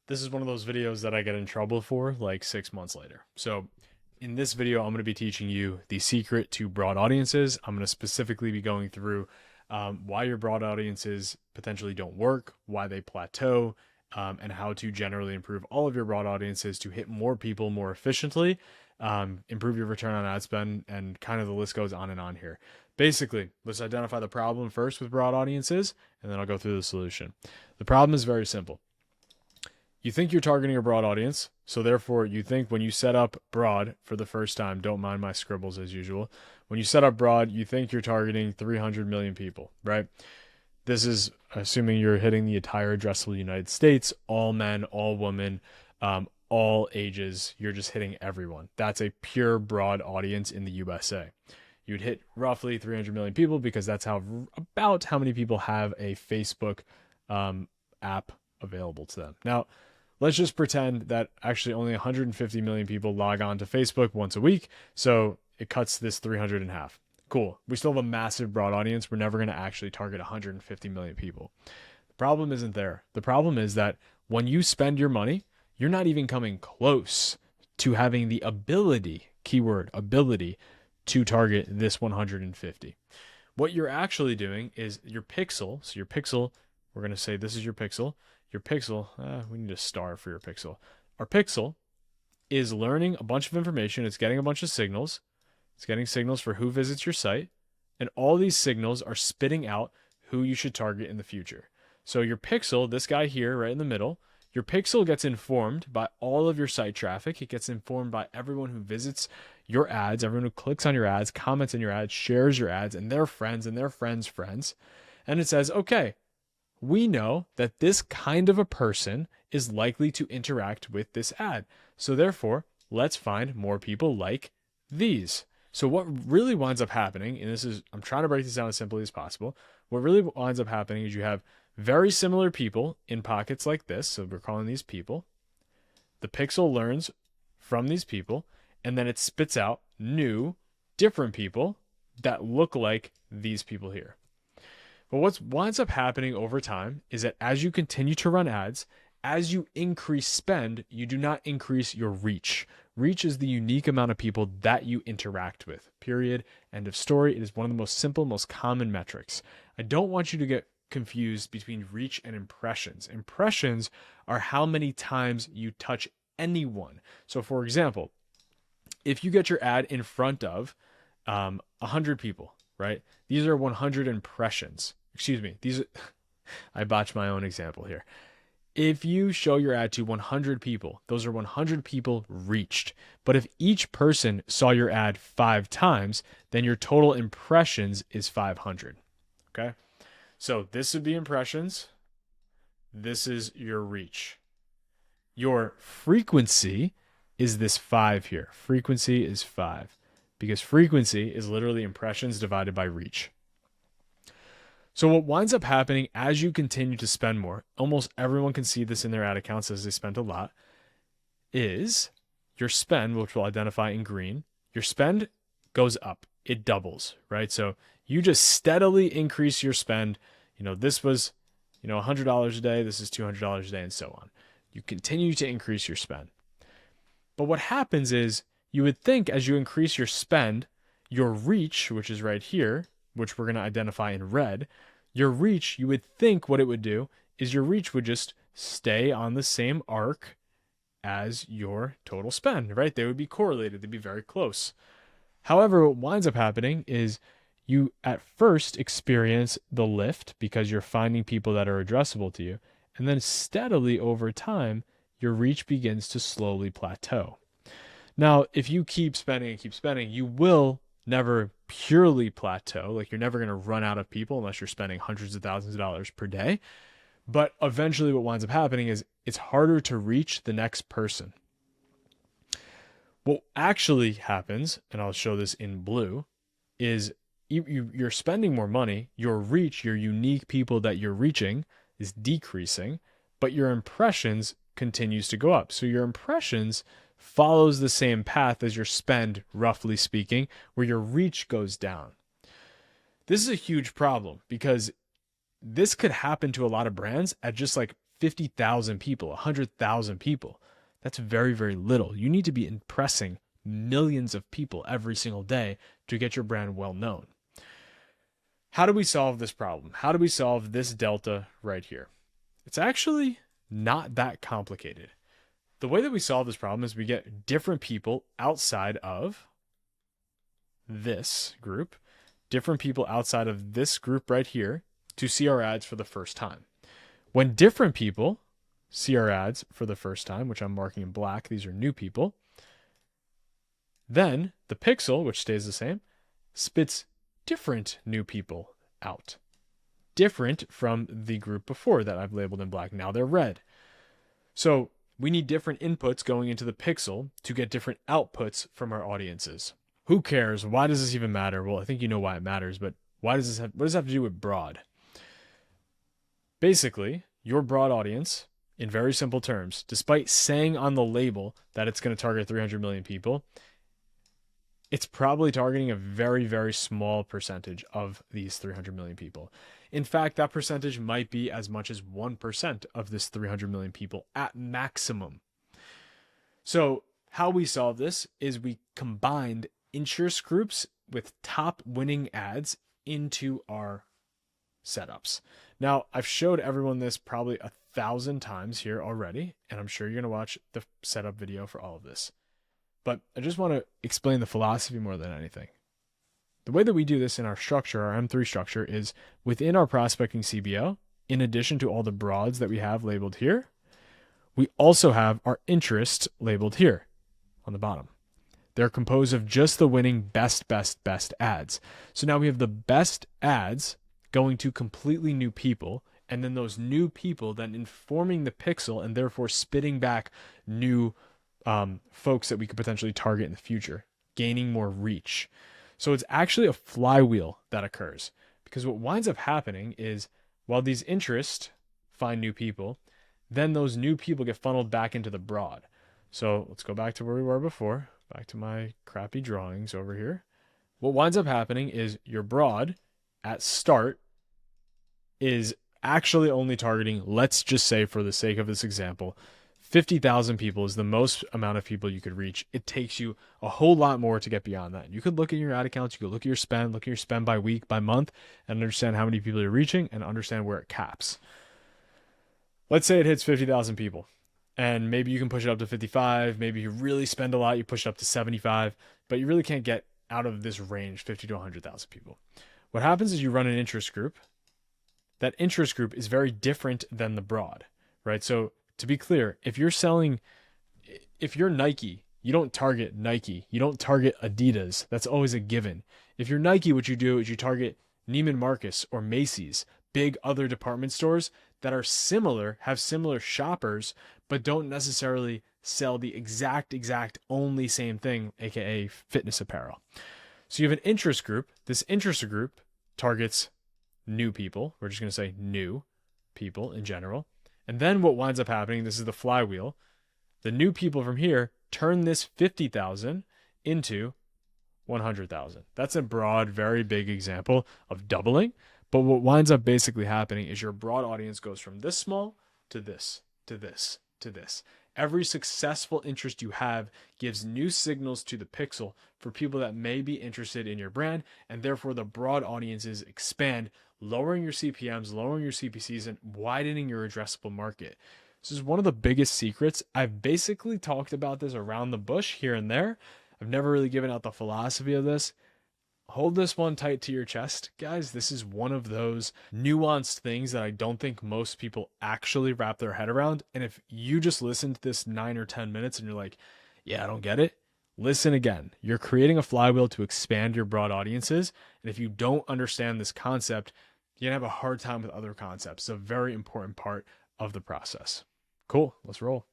This is one of those videos that I get in trouble for like 6 months later. So in this video, I'm going to be teaching you the secret to broad audiences. I'm going to specifically be going through why your broad audiences potentially don't work, why they plateau, and how to generally improve all of your broad audiences to hit more people more efficiently, improve your return on ad spend, and kind of the list goes on and on here. Basically, let's identify the problem first with broad audiences, and then I'll go through the solution. The problem is very simple. You think you're targeting a broad audience, so therefore you think when you set up broad for the first time, don't mind my scribbles as usual. When you set up broad, you think you're targeting 300 million people, right? This is assuming you're hitting the entire addressable United States, all men, all women, all ages. You're just hitting everyone. That's a pure broad audience in the USA. You'd hit roughly 300 million people because that's about how many people have a Facebook app available to them. Now, let's just pretend that actually only 150 million people log on to Facebook once a week. So it cuts this 300 in half. Cool. We still have a massive broad audience. We're never going to actually target 150 million people. The problem isn't there. The problem is that when you spend your money, you're not even coming close to having the ability, keyword ability, to target this 150. What you're actually doing is your pixel. So your pixel, we're going to say this is your pixel. Your pixel, we need a star for your pixel. Our pixel is learning a bunch of information. It's getting a bunch of signals. It's getting signals for who visits your site. And all these signals are spitting out who you should target in the future. So your pixel, this guy here right in the middle, your pixel gets informed by all of your site traffic. It gets informed by everyone who visits your ads, everyone who clicks on your ads, comments on your ads, shares your ads, and their friends and their friends' friends. And it says, okay, we know that this kind of a person is likely to interact with this ad. So therefore, let's find more people like these. So what really winds up happening, and I'm trying to break this down as simply as possible. What really winds up happening is you have very similar people in pockets like this. So we're calling these people. The pixel learns from these people, and then it spits out new, different people that look like these people here. But what winds up happening over time is that as you continue to run ads, as you increase spend, you do not increase your reach. Reach is the unique amount of people that you interact with. Period. End of story. It is one of the most simple, most common metrics. I don't want you to get confused between reach and impressions. Impressions are how many times you touch anyone. So for example, if you get your ad in front of 100 people, right? These are 100 impressions. Excuse me. I botched my own example here. If you show your ad to 100 people, those are 100 people reached. But if each person saw your ad 5 times, then your total impressions is 500. Okay? So this would be impressions. This is your reach. Your frequency is this 5 here. Frequency is 5 because frequency is literally impressions divided by reach. So what winds up happening as you continue to spend more, almost everyone can see this in their ad accounts as they spent a lot, is your spend, which we'll identify in green, your spend goes up. It doubles, right? So you just steadily increase your spend. This was, $100 a day. This is $200 a day and so on. You continue to increase your spend. But what happens is you would think as you increase your spend, your reach, which is right here, which we're going to identify in red, your reach, you would think what it would do is your reach would just stay on the same arc as your total spend, right? They would be correlated. They'd be very close. However, what winds up happening is you at first experience the lift because you're finding people that are addressable to you. And then steadily over time, your reach begins to slowly plateau. Now, if you keep spending and keep spending, you will never purely plateau. Like you're never going to run out of people unless you're spending hundreds of thousands of dollars per day. But eventually what winds up happening is it's harder to reach the next person. What actually happens, and I'll show this in blue, is you're spending more money. Your reach, your unique people that you're reaching is decreasing, but your impressions continues to go up. So your impressions follows the same path as your spend, roughly speaking, where your reach goes down. This is a huge problem because this could happen to a lot of brands at just like 50,000 people, 100,000 people. That's very, very little. You need to be impressing millions of people every single day to get your brand well known. How do we solve this problem? How do we solve this delta right here? It's actually not that complicated. The way that we solve this problem is we get different people outside of this group, different people outside of this group right here to see our ads for the first time. When different people see our ads for the first time, which I'm marking in black, these are new people, then the pixel, which stays the same, spits different new people out. Different from the group before that I've labeled in black. Now they're red. So we need different inputs going into the pixel to get different outputs from our audiences. Who cares? Why does this even matter? Well, I think you know why it matters, but what does this have to do with broad? Basically, your broad audience, in very simple terms, despite saying on the label that it's going to target 300 million people, it's probably targeting a very, very small percentage of these 300 million people. In fact, that percentage might be as much as 1% of this 300 million people at maximum. So how we solve this is we combined interest groups with top winning ads into our setups. Now, I've showed everyone this probably 1,000 times here already, and I'm sure you're going to watch the setup video for all of this. But I just want to explain the philosophy more than anything. The way that we do this in our structure, our M3 structure, is within our prospecting CBO, in addition to all the broads that we have labeled here, we also have our interest labeled here on the bottom. They're composed of just the winning best ads. So now we have the best ads going to completely new people, and then those new people then informing the pixel and therefore spitting back new folks that we could potentially target in the future, gaining more reach. So it's actually a flywheel that occurs, because what winds up happening is while these interests find new people, then those new people get funneled back into the broad. So let's go back to where we were before, back to my crappy drawings over here. What winds up happening is your broad at start is actually only targeting, let's just say for the sake of this example, 50,000 people is the most amount of people you could reach. It takes you a whole lot more to get beyond that. You could look at your ad accounts, you could look at your spend by week, by month, and understand how many people you're reaching and understand where it caps. Let's say it hits 50,000 people, and maybe you can push it up to 55. Maybe you really spend a lot, you push it up to 75, but you really can't get out of this range, 50 to 100,000 people. What happens is you run an interest group. That interest group is very different than the broad, right? So to be clear, if you're Nike, you don't target Nike. You don't target Adidas. That's always a given. If you're Nike, what you do is you target Neiman Marcus or Macy's, big other department stores that are similar, have similar shoppers, but don't necessarily sell the exact only same thing, aka fitness apparel. So you have an interest group. This interest group targets new people. We're just going to say new people in general. And then what winds up happening, this is the flywheel, the new people from here turn this 50,000 into 100,000. That's a broad, very big example of doubling. But what winds up basically happening is your broad audience goes from this small to this, to this, to this. Every successful interest you have gives new signals to the pixel for people that may be interested in your brand, and therefore the broad audiences expand, lowering your CPMs, lowering your CPCs, and widening your addressable market. This is one of the biggest secrets. I've basically talked about this around the bush here and there. I've never really given out the philosophy of this. Hold this one tight to your chest, guys. This is one of those nuanced things that I don't think most people actually wrap their head around. And if you just listen to this 9 or 10 minutes and you're like, yeah, I don't get it, listen again. You're creating a flywheel to expand your broad audiences. And if you don't understand this concept, you're going to have a hard time with other concepts. It's a very important part of the process. Cool. Let's roll.